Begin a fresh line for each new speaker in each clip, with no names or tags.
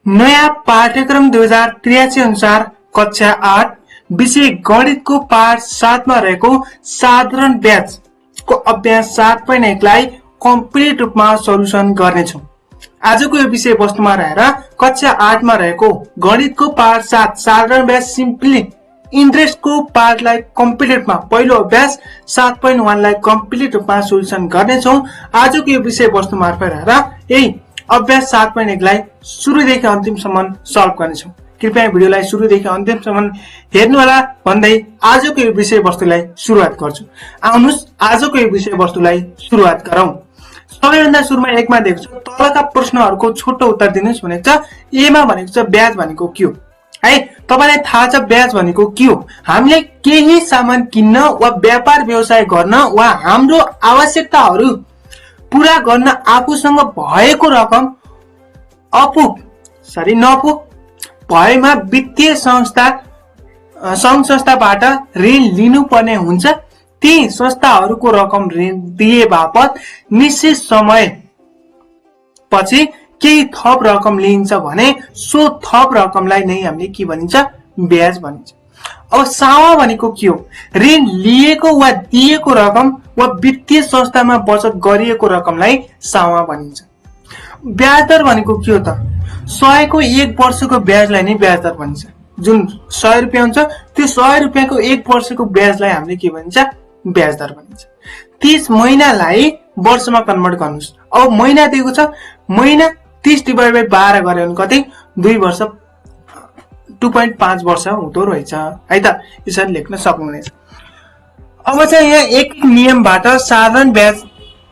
नयाँ पाठ्यक्रम 2083 अनुसार कक्षा 8 विषय गणितको पाठ 7 मा रहेको साधारण ब्याजको अभ्यास 7.1 लाई कम्प्लिट रूपमा सल्युसन गर्नेछौं। आजको यो विषय वस्तुमा रहेर कक्षा 8 मा रहेको गणितको पाठ 7 साधारण ब्याज सिम्पली इन्ट्रेस्टको पाठलाई कम्प्लिट रूपमा पहिलो अभ्यास 7.1 लाई कम्प्लिट रूपमा सल्युसन गर्नेछौं। आजको यो विषय वस्तु मार्फत रहेर यही अभ्यास 7.1 लाई सुरुदेखि अन्तिमसम्म सल्भ गर्नेछौं। कृपया भिडियोलाई सुरुदेखि अन्तिमसम्म हेर्नु होला भन्दै आजको यो विषय वस्तुलाई सुरुवात गर्छु। आउनुस् आजको यो विषय वस्तुलाई सुरुवात गरौं। सबैभन्दा सुरुमा 1 मा दिएको छ तलका प्रश्नहरुको छोटो उत्तर दिनुस् भनेको छ। ए मा भनेको छ ब्याज भनेको के हो है। तपाईलाई थाहा छ ब्याज भनेको के हो। हामीले केही सामान किन्न वा व्यापार व्यवसाय गर्न वा हाम्रो आवश्यकताहरु पूरा गर्न आफूसँग भएको रकम नपुग भएमा वित्तीय संस्थाबाट ऋण लिनुपर्ने हुन्छ। ती संस्थाहरुको रकम ऋण दिए बापत निश्चित समय पछि केही थप रकम लिइन्छ भने सो थप रकमलाई नै हामीले के भनिन्छ ब्याज भनिन्छ। अब सावा भनेको के हो। ऋण लिएको वा दिएको रकम वा वित्तीय संस्थामा बचत गरिएको रकमलाई सावा भनिन्छ। ब्याज दर भनेको के हो त। 100 को 1 वर्षको ब्याजलाई नै ब्याज दर भनिन्छ। जुन 100 रुपैयाँ हुन्छ त्यो 100 रुपैयाँको 1 वर्षको ब्याजलाई हामीले के भनिन्छ ब्याज दर भनिन्छ। 30 महिनालाई वर्षमा कन्भर्ट गर्नुस्। अब महिना दिएको छ महिना 30/12 गरे भने कति 2 वर्ष 2.5 वर्ष हुँदो रहेछ है त। यसरी लेख्न सक्नुहुनेछ। अब चाहिँ यहाँ एक नियमबाट साधारण ब्याज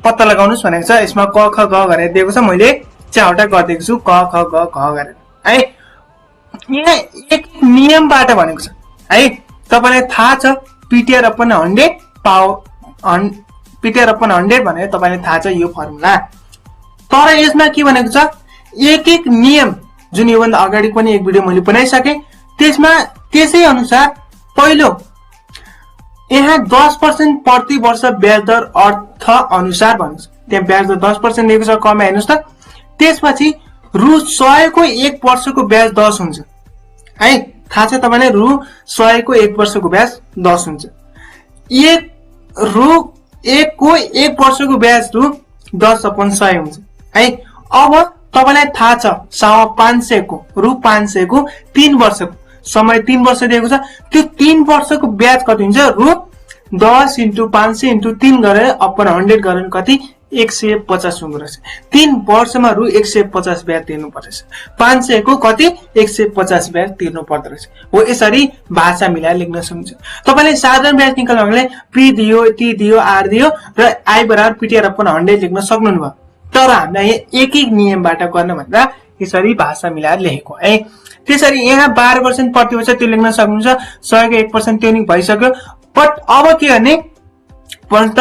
पत्ता लगाउनुस् भनेको छ। यसमा क ख ग गरेर दिएको छ। मैले चारवटा गर्दिएको छु क ख ग घ गरेर है। यहाँ एक नियमबाट भनेको छ है। तपाईलाई थाहा छ पिटिआर अपन 100 पिटिआर अपन 100 भनेर तपाईलाई थाहा छ यो फर्मुला। तर यसमा के भनेको छ एक नियम जुन यो भन्दा अगाडि पनि एक भिडियो मैले बनाइसके। त्यसमा त्यसै अनुसार पहिलो यहाँ 10% प्रति वर्ष ब्याज दर अर्थ अनुसार भन्छ। त्यहाँ ब्याज दर 10% दिएको छ कमा हेर्नुस् त। त्यसपछि रु 100 को 1 वर्षको ब्याज 10 हुन्छ है। थाहा छ तपाईलाई रु 100 को 1 वर्षको ब्याज 10 हुन्छ। रु 1 को 1 वर्षको ब्याज रु 10/100 हुन्छ है। अब तपाईलाई थाहा छ सावा 500 को रु 500 को 3 वर्षको समय 3 वर्ष दिएको छ। त्यो 3 वर्षको ब्याज कति हुन्छ रु 10 × 500 × 3 गरेर अपन 100 गरेर कति 150 हुँदो रहेछ। 3 वर्षमा रु 150 ब्याज तिर्नु पर्छ। 500 को कति 150 ब्याज तिर्नु पर्दो रहेछ। हो यसरी भाषा मिलाएर लेख्न सक्नुहुन्छ। तपाईले साधारण ब्याज निकाल्न भने पी दियो टी दियो आर दियो र आई बराबर पिटिआर अपन 100 लेख्न सक्नुहुन्न भयो। तर हामीलाई एक नियमबाट गर्न भन्दा यसरी भाषा मिलाएर लेखेको है। त्यसरी यहाँ 12% प्रति वर्ष त्यो लेख्न सक्नुहुन्छ। 100 को 1% त्यो नि भइसक्यो। बट अब के गर्ने भन्नु त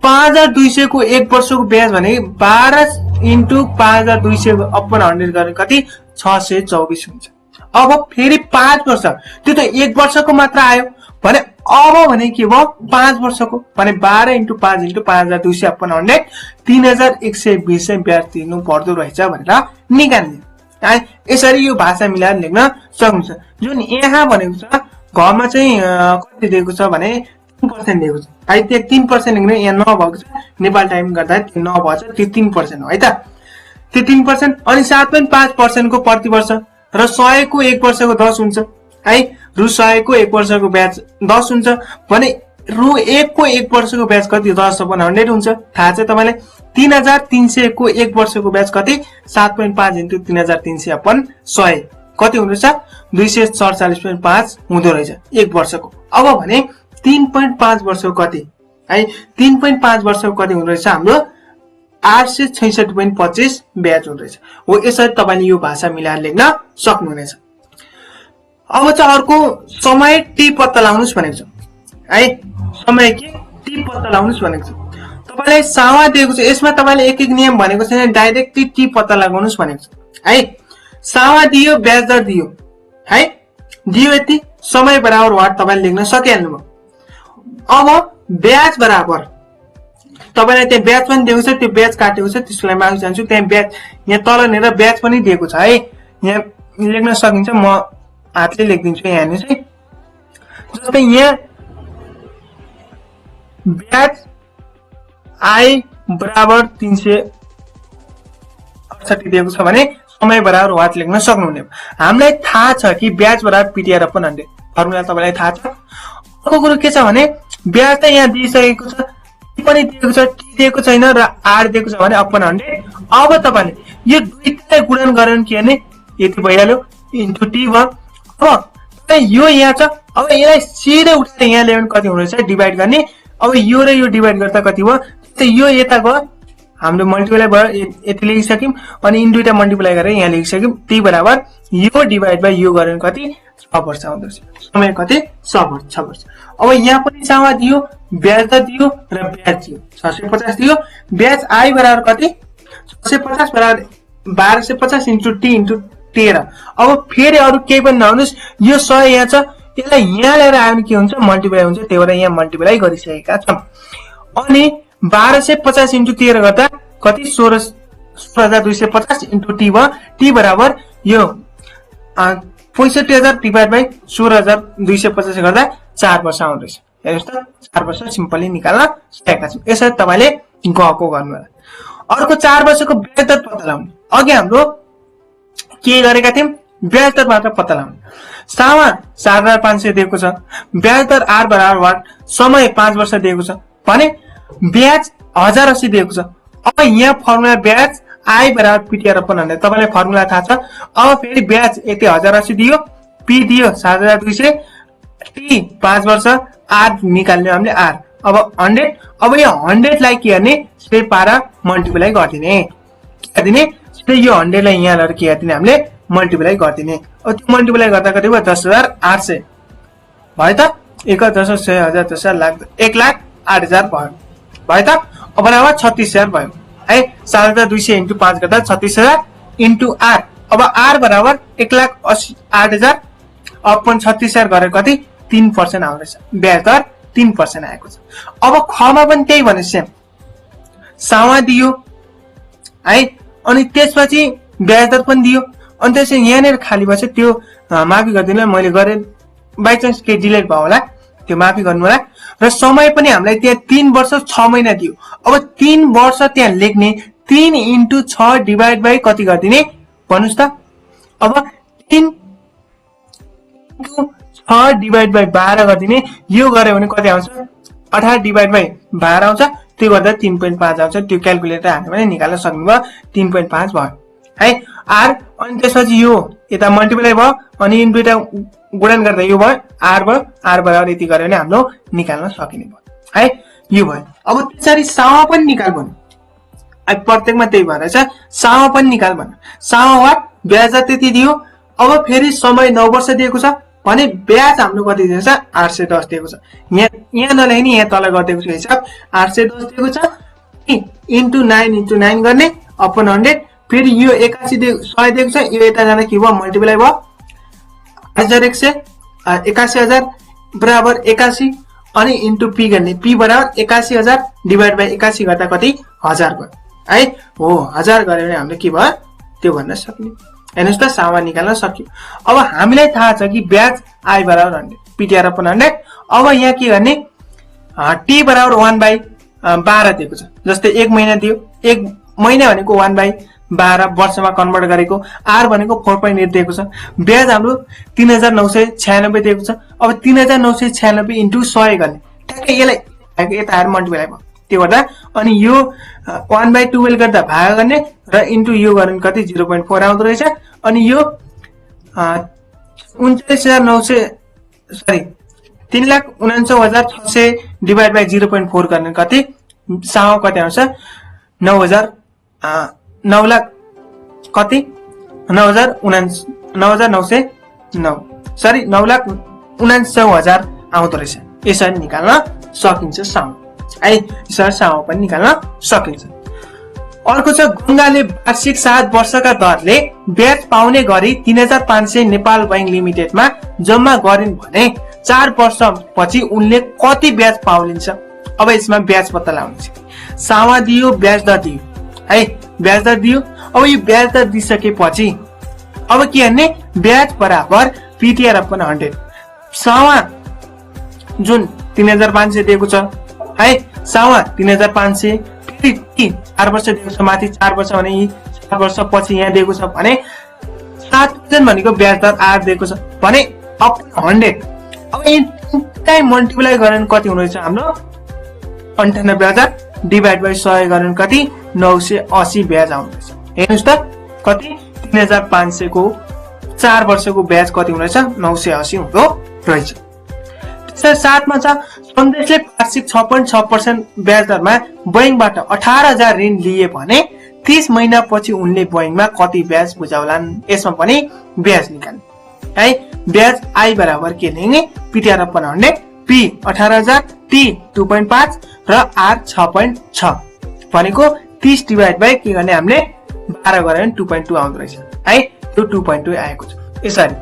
5200 को 1 वर्षको ब्याज भने 12 × 5200 अपन 100 गरेर कति 624 हुन्छ। अब फेरि 5 वर्ष त्यो त 1 वर्षको मात्र आयो भने अब भने के भयो 5 वर्षको भने 12 × 5 × 5200 अपन 100 3120 ब्याज तिर्नु पर्दो रहेछ भनेर निकाल्ने है। यसरी यो भाषा मिलाएर लेख्न सक्नुहुन्छ। जुन यहाँ भनेको छ घरमा चाहिँ कति दिएको छ भने 3% दिएको छ है। त्यो 3% लेख्ने यहाँ नभएको छ। नेपाल टाइम गर्दा त्यो नभएको छ। त्यो 3% हो है त। त्यो 3% अनि 7.5% को प्रति वर्ष र 100 को 1 वर्षको 10 हुन्छ है। रु 100 को 1 वर्षको ब्याज 10 हुन्छ भने रु 1 को 1 वर्षको ब्याज कति 10/100 हुन्छ। थाहा छ तपाईलाई 3300 को 1 वर्षको ब्याज कति 7.5 × 3300/100 कति हुँदो रहेछ 247.5 हुँदो रहेछ 1 वर्षको। अब भने 3.5 वर्षको कति है 3.5 वर्षको कति हुँदो रहेछ हाम्रो 866.25 ब्याज हुँदो रहेछ। हो यसरी तपाईले यो भाषा मिलाएर लेख्न सक्नुहुनेछ। अब चाहिँ अर्को समय टी पत्ता लगाउनुस् भनेको छ है। समय के टी पत्ता लगाउनुस् भनेको छ। तपाईलाई सावा दिएको छ। यसमा तपाईले एक नियम भनेको छैन। डाइरेक्टली टी पत्ता लगाउनुस् भनेको छ है। सावा दियो ब्याज दर दियो है। दियो यति समय बराबर वाट तपाईले लेख्न सकिहाल्नु भयो। अब ब्याज बराबर तपाईलाई त्यहाँ ब्याज पनि दिएको छ। त्यो ब्याज काटेको छ त्यसलाई माग्न चाहन्छु। त्यहाँ ब्याज यहाँ तल नेर ब्याज पनि दिएको छ है। यहाँ लेख्न सकिन्छ, म हातले लेखिदिन्छु यहाँनिर चाहिँ। जस्तै यहाँ ब्याज आय बराबर 368 दिएको छ भने समय बराबर वाट लेख्न सक्नुहुने। हामीलाई थाहा छ कि ब्याज बराबर पिटिआर अपन 100 फर्मुला तपाईलाई थाहा छ। अर्को कुरो के छ भने ब्याज त यहाँ दिइसकेको छ, टी पनि दिएको छ, टी दिएको छैन र आर दिएको छ भने अपन 100। अब तपाईले यो दुईटालाई गुणन गरेर के गर्ने, यति भइहाल्यो इन्टु टी भयो। अब यो यहाँ छ, अब यसलाई सिधै उठेर यहाँ ल्याउने कति हुँदैछ डिभाइड गर्ने। अब यो र यो डिभाइड गर्दा कति भयो, यो यता गयो, हाम्रो मल्टिप्लाई भयो, यति लेखिसक्यौं अनि इन दुईटा मल्टिप्लाई गरेर यहाँ लेखिसक्यौं। टी बराबर यो डिभाइड बाइ यो गरेर कति 6 वर्ष आउँदछ। समय कति 6 वर्ष। अब यहाँ पनि सामा दियो, ब्याज दर दियो र ब्याज दियो 650 दियो। ब्याज आय बराबर कति 650 बराबर 1250 इन्टु टी इन्टु 13। अब फेरि अरु केही पनि नहुनुस्, यो 100 यहाँ छ, यसलाई यहाँ ल्याएर आयो भने के हुन्छ मल्टिप्लाई हुन्छ, त्यही भएर यहाँ मल्टिप्लाई गरिसकेका छौं। अनि 1250 इन्टु 13 गर्दा कति 16250 इन्टु टी भयो। टी बराबर यो 65000 डिभाइड बाइ 16250 गर्दा 4 वर्ष आउँदैछ। हेर्नुस् त 4 वर्ष सिम्पली निकाल्न सकेका छौं। यसरी तपाईले गएको गर्नु होला। अर्को 4 वर्षको ब्याज दर पत्ता लगाउने। अघि हाम्रो के गरेका थियौं, ब्याज दर मात्र पत्ता लगाउने। सामा 4500 दिएको छ, ब्याज दर आर बराबर वाट, समय 5 वर्ष दिएको छ भने ब्याज 1080 दिएको छ। अब यहाँ फर्मुला ब्याज आय बराबर पिटिआर अपन 100 तपाईलाई फर्मुला थाहा छ। अब फेरि ब्याज यति 1080 दियो, पी दियो 7200, टी 5 वर्ष, आर निकाल्ने हामीले आर। अब 100, अब यो 100 लाई के गर्ने स्पेस पारा मल्टिप्लाई गरिदिने। के गरिदिने, यो 100 लाई यहाँ ल्याएर के गरिदिने हामीले मल्टिप्लाई गरिदिने। अब त्यो मल्टिप्लाई गर्दा कति भयो 10800 भयो त। 1/10,000 1,08,000 भयो त। अब बराबर 36000 भयो है। 7200 इन्टु 5 गर्दा 36000 इन्टु आर। अब आर बराबर 1,08,000 अपन 36000 गरेर कति 3% आउँदैछ। ब्याज दर 3% आएको छ। अब खमा पनि त्यही भने सेम सामा दियो है, अनि त्यसपछि ब्याज दर पनि दियो, अनि त्यसपछि यहाँनिर खाली भएछ त्यो माफी गरिदिनु, मैले गरे बाइ चान्स के डिलेट भयो होला, त्यो माफी गर्नु होला। र समय पनि हामीलाई त्यहाँ 3 वर्ष 6 महिना दियो। अब 3 वर्ष त्यहाँ लेख्ने, 3 इन्टु 6 डिभाइड बाइ कति गरिदिने भन्नुस् त। अब 3 इन्टु 6 डिभाइड बाइ 12 गरिदिने। यो गर्यो भने कति आउँछ 18 डिभाइड बाइ 12 आउँछ, त्यो गर्दा 3.5 आउँछ। त्यो क्याल्कुलेटर हाल्यो भने निकाल्न सक्नुभयो, 3.5 भयो है आर। अनि त्यसपछि यो यता मल्टिप्लाई भयो अनि इन दुईटा गुणन गर्दा यो भयो आर भयो। आर बराबर यति गर्यो भने हाम्रो निकाल्न सकिने भयो है। यो भयो। अब त्यसरी सामा पनि निकाल भन्नु। अब प्रत्येकमा त्यही भएर छ, सामा पनि निकाल भन्नु। सामा वाट ब्याज दर त्यति दियो। अब फेरि समय 9 वर्ष दिएको छ भने ब्याज हाम्रो कति दिएको छ 810 दिएको छ। यहाँ नलेख्ने, यहाँ तल गरिदिएको छु हिसाब। 810 दिएको छ इन्टु 9 गर्ने अपन 100। फेरि यो 81 100 दिएको छ, यो यता जाँदा के भयो मल्टिप्लाई भयो 81,000 बराबर 81 अनि इन्टु पी गर्ने। पी बराबर 81,000 डिभाइड बाइ 81 गर्दा कति 1000 भयो है। हो 1000 गर्यो भने हामीले के भयो त्यो भन्न सक्ने। हेर्नुस् त सामा निकाल्न सक्यो। अब हामीलाई थाहा छ कि ब्याज आय बराबर 100 पिटिआर अपन 100। अब यहाँ के गर्ने, टी बराबर 1/12 दिएको छ। जस्तै 1 महिना दियो, 1 महिना भनेको 1/12 वर्षमा कन्भर्ट गरेको। आर भनेको 4.8 दिएको छ। ब्याज हाम्रो 3996 दिएको छ। अब 3996 इन्टु 100 गर्ने, ठ्याक्कै यसलाई यता आएर मल्टिप्लाई भयो। त्यो गर्दा अनि यो 1/12 गर्दा भाग गर्ने र इन्टु यो गर्ने कति 0.4 आउँदो रहेछ। अनि यो 3,49,600 डिभाइड बाइ 0.4 गर्ने कति सामा कति आउँछ 9 लाख कति 9,49,000 आउँदो रहेछ। यसरी निकाल्न सकिन्छ सामा है। यसरी सामा पनि निकाल्न सकिन्छ। अर्को छ गंगाले वार्षिक 7 वर्षका दरले ब्याज पाउने गरी 3500 नेपाल बैंक लिमिटेडमा जम्मा गरिन् भने 4 वर्षपछि उनले कति ब्याज पाउलिन्छ। अब यसमा ब्याज पत्ता लगाउनु छ। सामा दियो, ब्याज दर दियो है, ब्याज दर दियो। अब यो ब्याज दर दिइसकेपछि अब के गर्ने ब्याज बराबर पिटिआर अपन 100 सावा जुन 3500 दिएको छ है सावा 3500 फेरि 4 वर्ष दिएको छ माथि 4 वर्ष भने 4 वर्ष पछि यहाँ दिएको छ भने 7% भनेको ब्याज दर 8 दिएको छ भने अपन 100 अब यिनलाई मल्टिप्लाई गरेर कति हुनेछ हाम्रो 98000 डिभाइड बाइ 100 गरेर कति 980 ब्याज आउँदैछ हेर्नुस् त कति 3500 को 4 वर्षको ब्याज कति हुनेछ 980 हुँदो रहेछ। त्यसै साथमा छ सन्देशले वार्षिक 6.6% ब्याज दरमा बैंकबाट 18000 ऋण लिए भने 30 महिना पछि उनले बैंकमा कति ब्याज बुझाउलान् यसमा पनि ब्याज निकाल्ने है ब्याज आई बराबर के लेंगे पिटिआर अपन 100 पी 18000 टी 2.5 र आर 6.6 भनेको 30 डिभाइड बाइ के गर्ने हामीले 12 गरेर 2.2 आउँदो रहेछ है त्यो 2.2 आएको छ यसरी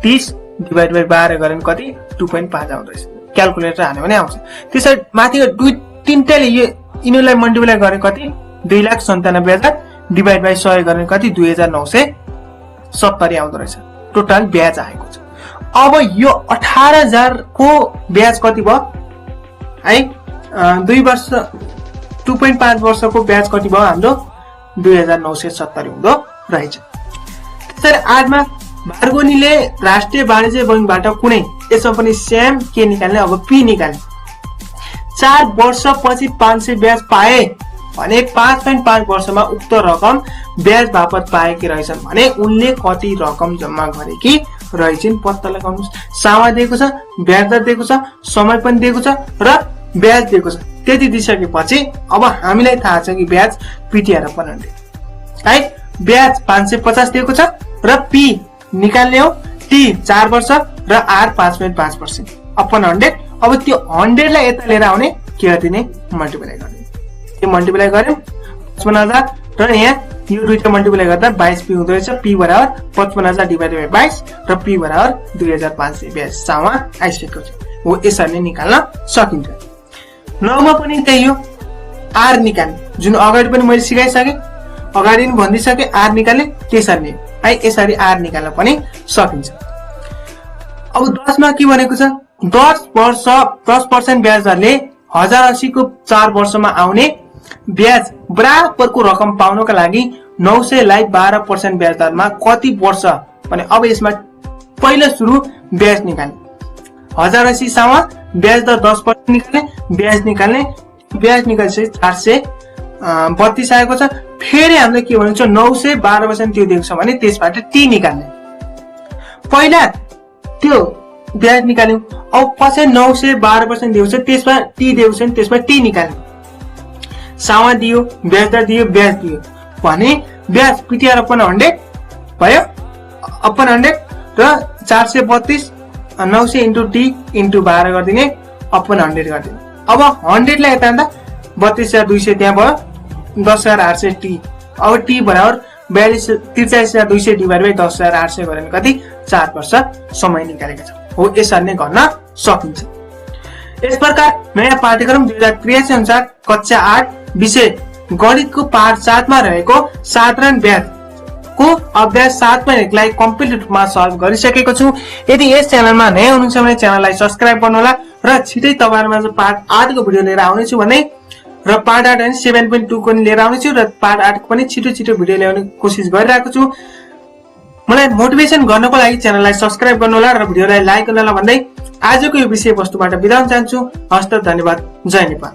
30 डिभाइड बाइ 12 गरेर कति 2.5 आउँदो रहेछ क्याल्कुलेटर हाल्यो भने आउँछ त्यसरी माथि दुई तीनटाले यो यिनीलाई मल्टिप्लाई गरे कति 2,97,000 डिभाइड बाइ 100 गरेर कति 2970 आउँदो रहेछ टोटल ब्याज आएको छ। अब यो 18000 को ब्याज कति भयो है 2 वर्ष 2.5 वर्षको ब्याज कति भयो हाम्रो 2970 हुँदो रहेछ। त्यसरी आजमा भार्गोनीले राष्ट्रिय वाणिज्य बैंकबाट कुनै यसमा पनि सेम के निकाल्ने अब पी निकाल्ने 4 वर्षपछि 500 ब्याज पाए भने 5.5 वर्षमा उक्त रकम ब्याज बापत पाएकी रहेछन् भने उनले कति रकम जम्मा गरेकी रहेछन् पत्ता लगाउनुस्। सावा दिएको छ ब्याज दर दिएको छ समय पनि दिएको छ र ब्याज दिएको छ त्यति दिइसकेपछि अब हामीलाई थाहा छ कि ब्याज पिटिआर अपन 100 है ब्याज 550 दिएको छ र पी निकाल्ने हो टी 4 वर्ष र आर 5.5% अपन 100 अब त्यो 100 लाई यता लिएर आउने के गर्ने मल्टिप्लाई गर्ने यो मल्टिप्लाई गर्यो 55000 र यहाँ यो दुईटा मल्टिप्लाई गर्दा 22 पी हुँदो रहेछ पी बराबर 55000 डिभाइडेड बाइ 22 र पी बराबर 2500 ब्याज सामा आइसकेको छ हो यसरी नै निकाल्न सकिन्छ। 9 मा पनि त्यही हो आर निकाल्ने जुन अगाडि पनि मैले सिकाइसके अगाडि पनि भनिसके आर निकाल्ने त्यसरी नै है यसरी आर निकाल्न पनि सकिन्छ। अब 10 मा के भनेको छ 10 वर्ष 10% ब्याज दरले 1080 को 4 वर्षमा आउने ब्याज बराबरको रकम पाउनका लागि 900 लाई 12% ब्याज दरमा कति वर्ष भने अब यसमा पहिलो सुरु ब्याज निकाल्ने 1080 सामा ब्याज दर 10% निकाल्ने ब्याज निकाल्छ 432 आएको छ फेरि हामीले के भन्छ 900 12% त्यो दिएको छ भने त्यसबाट टी निकाल्ने पहिला त्यो ब्याज निकाल्यौ अब पछि 900 12% दिएको छ त्यसमा टी दिएको छ त्यसमा टी निकाल्ने सावा दियो ब्याज दर दियो ब्याज दियो भने ब्याज पिटिआर अपन 100 भयो अपन 100 र 432 900 इन्टु टी इन्टु 12 गरिदिने अपन 100 गरिदिने अब 100 लाई यता आउँदा 32200 त्यहाँ भयो 10800 टी अब टी बराबर 43200 डिभाइड बाइ 10800 गरेर कति 4 वर्ष समय निकालेको छ हो यसरी नै गर्न सकिन्छ। यस प्रकार नयाँ पाठ्यक्रम 2083 अनुसार कक्षा 8 विषय गणितको पाठ 7 मा रहेको साधारण ब्याज को अभ्यास 7.1 कम्प्लिट रूपमा सल्भ गरिसकेको छु। यदि यस च्यानलमा नयाँ हुनुहुन्छ भने च्यानललाई सब्स्क्राइब गर्नुहोला र छिटै तपाईहरुमा पार्ट 8 को भिडियो लिएर आउने छु भने र पार्ट 8 अनि 7.2 को लिएर आउने छु र पार्ट 8 को पनि छिटो भिडियो ल्याउने कोसिस गरिरहेको छु। मलाई मोटिभेसन गर्नको लागि च्यानललाई सब्स्क्राइब गर्नुहोला र भिडियोलाई लाइक गर्नुहोला भन्दै आजको यो विषय वस्तुबाट बिदा हुन चाहन्छु। हस्त धन्यवाद जय नेपाल।